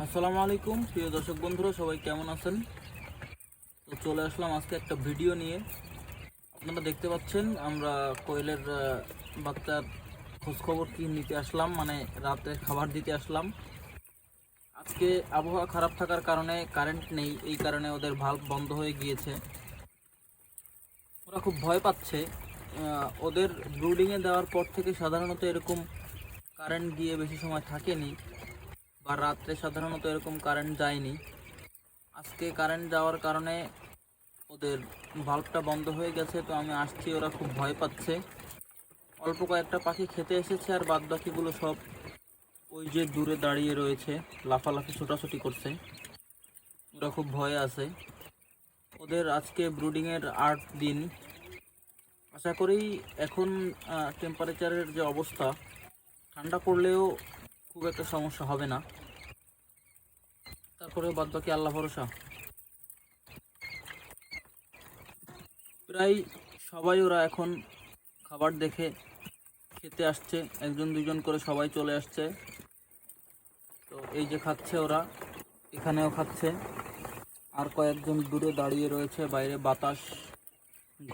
আসসালামু আলাইকুম প্রিয় দর্শক বন্ধুরা, সবাই কেমন আছেন? তো চলে আসলাম আজকে একটা ভিডিও নিয়ে। আপনারা দেখতে পাচ্ছেন আমরা কোয়েলের বাচ্চার খোঁজখবর কি নিতে আসলাম, মানে রাতে খাবার দিতে আসলাম। আজকে আবহাওয়া খারাপ থাকার কারণে কারেন্ট নেই, এই কারণে ওদের ভাল্ব বন্ধ হয়ে গিয়েছে। ওরা খুব ভয় পাচ্ছে। ওদের ব্রুডিংয়ে দেওয়ার পর থেকে সাধারণত এরকম কারেন্ট গিয়ে বেশি সময় থাকেনি, বা রাত্রে সাধারণত এরকম কারেন্ট যায়নি। আজকে কারেন্ট যাওয়ার কারণে ওদের ভাল্বটা বন্ধ হয়ে গেছে। তো আমি আসছি, ওরা খুব ভয় পাচ্ছে। অল্প কয়েকটা পাখি খেতে এসেছে, আর বাদ বাকিগুলো সব ওই যে দূরে দাঁড়িয়ে রয়েছে, লাফালাফি ছোটাছুটি করছে। ওরা খুব ভয়ে আছে। ওদের আজকে ব্রুডিংয়ের 8 দিন। আশা করি এখন টেম্পারেচারের যে অবস্থা, ঠান্ডা পড়লেও খুব একটা সমস্যা হবে না। তারপরে বাদ বাকি আল্লাহ ভরসা। প্রায় সবাই ওরা এখন খাবার দেখে খেতে আসছে, একজন দুজন করে সবাই চলে আসছে। তো এই যে খাচ্ছে ওরা, এখানেও খাচ্ছে। আর কয়েকজন দূরে দাঁড়িয়ে রয়েছে, বাইরে বাতাস,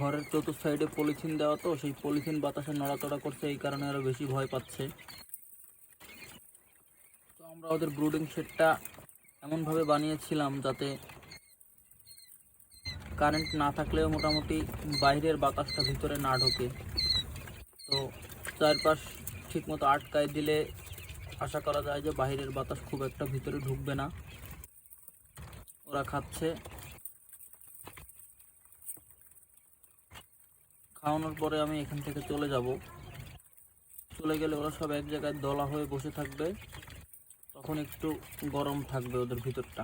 ঘরের চতুর্থ সাইডে পলিথিন দেওয়া, তো সেই পলিথিন বাতাসে নড়াচড়া করছে, এই কারণে ওরা বেশি ভয় পাচ্ছে। তো আমরা ওদের ব্রুডিং শেডটা এমনভাবে বানিয়েছিলাম যাতে কারেন্ট না থাকলেও মোটামুটি বাইরের বাতাসটা ভিতরে না ঢোকে। তো চারপাশ ঠিকমতো আটকায় দিলে আশা করা যায় যে বাইরের বাতাস খুব একটা ভিতরে ঢুকবে না। ওরা খাচ্ছে। খাওয়ানোর পরে আমি এখান থেকে চলে যাব। চলে গেলে ওরা সব এক জায়গায় দলা হয়ে বসে থাকবে, তখন একটু গরম থাকবে ওদের ভিতরটা।